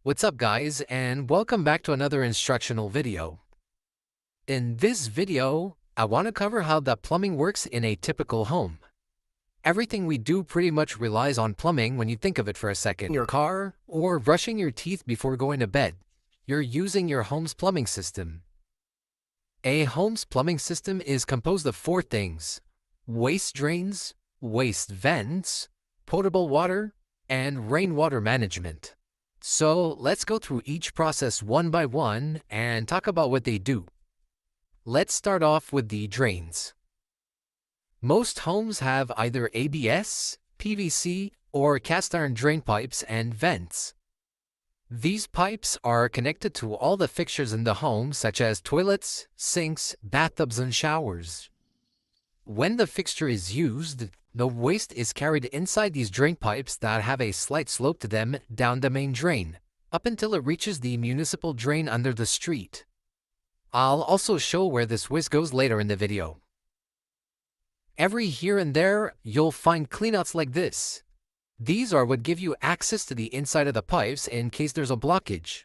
What's up guys, and welcome back to another instructional video. In this video, I want to cover how the plumbing works in a typical home. Everything we do pretty much relies on plumbing when you think of it for a second. In your car, or brushing your teeth before going to bed, you're using your home's plumbing system. A home's plumbing system is composed of four things: waste drains, waste vents, potable water, and rainwater management. So let's go through each process one by one and talk about what they do. Let's start off with the drains. Most homes have either ABS, PVC, or cast iron drain pipes and vents. These pipes are connected to all the fixtures in the home, such as toilets, sinks, bathtubs, and showers. When the fixture is used, the waste is carried inside these drain pipes that have a slight slope to them down the main drain, up until it reaches the municipal drain under the street. I'll also show where this waste goes later in the video. Every here and there, you'll find cleanouts like this. These are what give you access to the inside of the pipes in case there's a blockage.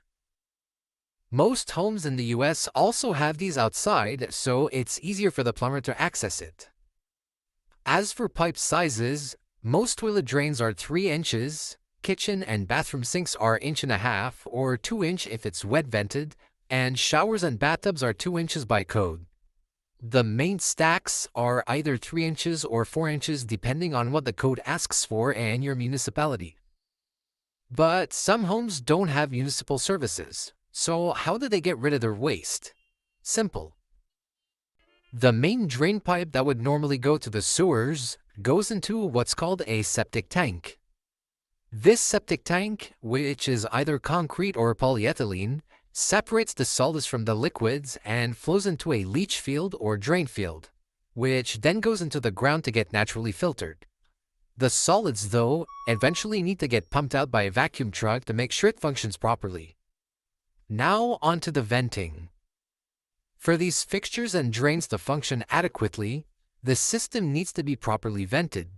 Most homes in the US also have these outside, so it's easier for the plumber to access it. As for pipe sizes, most toilet drains are 3 inches, kitchen and bathroom sinks are 1.5 inches or 2 inches if it's wet vented, and showers and bathtubs are 2 inches by code. The main stacks are either 3 inches or 4 inches depending on what the code asks for and your municipality. But some homes don't have municipal services. So how do they get rid of their waste? Simple. The main drain pipe that would normally go to the sewers goes into what's called a septic tank. This septic tank, which is either concrete or polyethylene, separates the solids from the liquids and flows into a leach field or drain field, which then goes into the ground to get naturally filtered. The solids, though, eventually need to get pumped out by a vacuum truck to make sure it functions properly. Now onto the venting. For these fixtures and drains to function adequately, the system needs to be properly vented.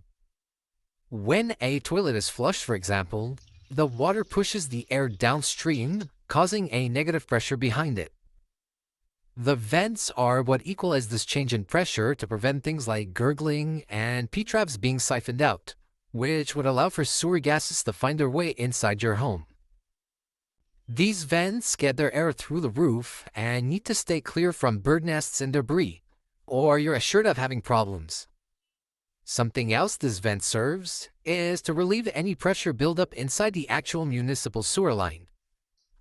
When a toilet is flushed, for example, the water pushes the air downstream, causing a negative pressure behind it. The vents are what equalize this change in pressure to prevent things like gurgling and P-traps being siphoned out, which would allow for sewer gases to find their way inside your home. These vents get their air through the roof and need to stay clear from bird nests and debris, or you're assured of having problems. Something else this vent serves is to relieve any pressure buildup inside the actual municipal sewer line.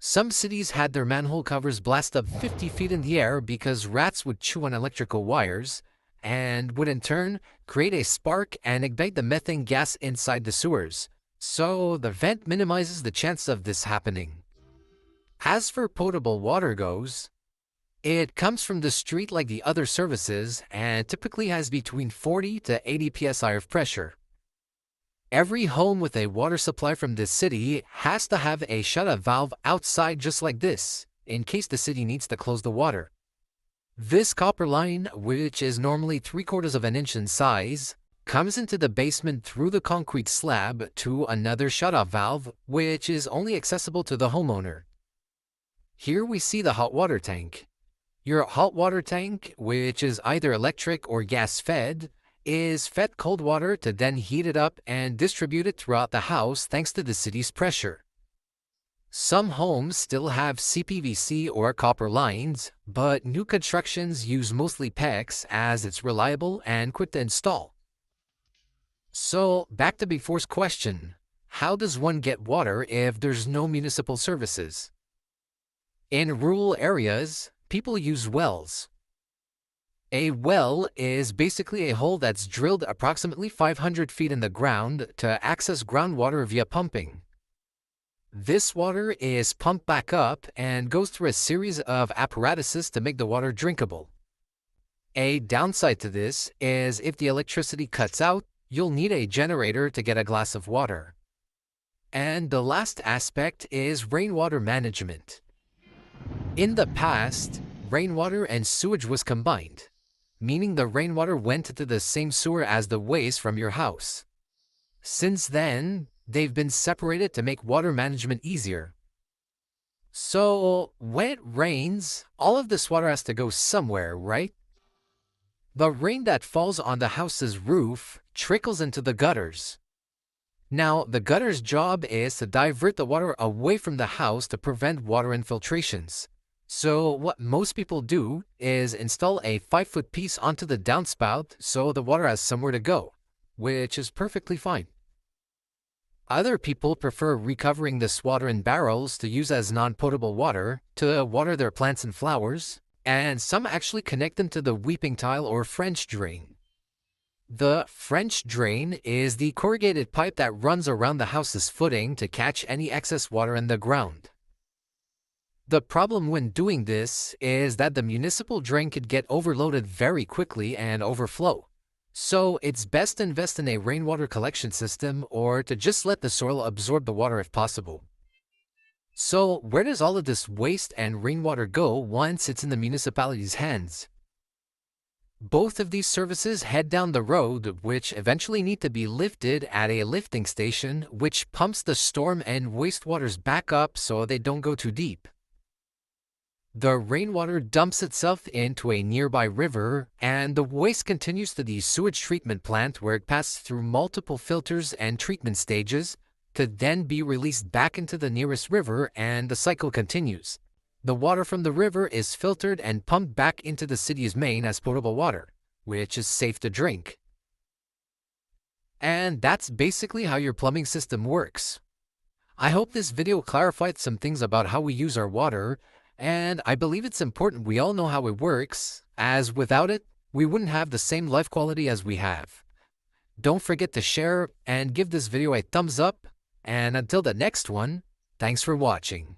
Some cities had their manhole covers blast up 50 feet in the air because rats would chew on electrical wires and would in turn create a spark and ignite the methane gas inside the sewers, so the vent minimizes the chance of this happening. As for potable water goes, it comes from the street like the other services and typically has between 40 to 80 psi of pressure. Every home with a water supply from this city has to have a shut-off valve outside just like this, in case the city needs to close the water. This copper line, which is normally 3/4 of an inch in size, comes into the basement through the concrete slab to another shut-off valve, which is only accessible to the homeowner. Here we see the hot water tank. Your hot water tank, which is either electric or gas-fed, is fed cold water to then heat it up and distribute it throughout the house thanks to the city's pressure. Some homes still have CPVC or copper lines, but new constructions use mostly PEX as it's reliable and quick to install. So, back to before's question, how does one get water if there's no municipal services? In rural areas, people use wells. A well is basically a hole that's drilled approximately 500 feet in the ground to access groundwater via pumping. This water is pumped back up and goes through a series of apparatuses to make the water drinkable. A downside to this is if the electricity cuts out, you'll need a generator to get a glass of water. And the last aspect is rainwater management. In the past, rainwater and sewage was combined, meaning the rainwater went into the same sewer as the waste from your house. Since then, they've been separated to make water management easier. So, when it rains, all of this water has to go somewhere, right? The rain that falls on the house's roof trickles into the gutters. Now, the gutter's job is to divert the water away from the house to prevent water infiltrations. So, what most people do is install a 5-foot piece onto the downspout so the water has somewhere to go, which is perfectly fine. Other people prefer recovering this water in barrels to use as non-potable water to water their plants and flowers, and some actually connect them to the weeping tile or French drain. The French drain is the corrugated pipe that runs around the house's footing to catch any excess water in the ground. The problem when doing this is that the municipal drain could get overloaded very quickly and overflow. So it's best to invest in a rainwater collection system or to just let the soil absorb the water if possible. So where does all of this waste and rainwater go once it's in the municipality's hands? Both of these services head down the road, which eventually need to be lifted at a lifting station, which pumps the storm and wastewaters back up so they don't go too deep. The rainwater dumps itself into a nearby river, and the waste continues to the sewage treatment plant where it passes through multiple filters and treatment stages to then be released back into the nearest river, and the cycle continues. The water from the river is filtered and pumped back into the city's main as potable water, which is safe to drink. And that's basically how your plumbing system works. I hope this video clarified some things about how we use our water, and I believe it's important we all know how it works, as without it, we wouldn't have the same life quality as we have. Don't forget to share and give this video a thumbs up, and until the next one, thanks for watching.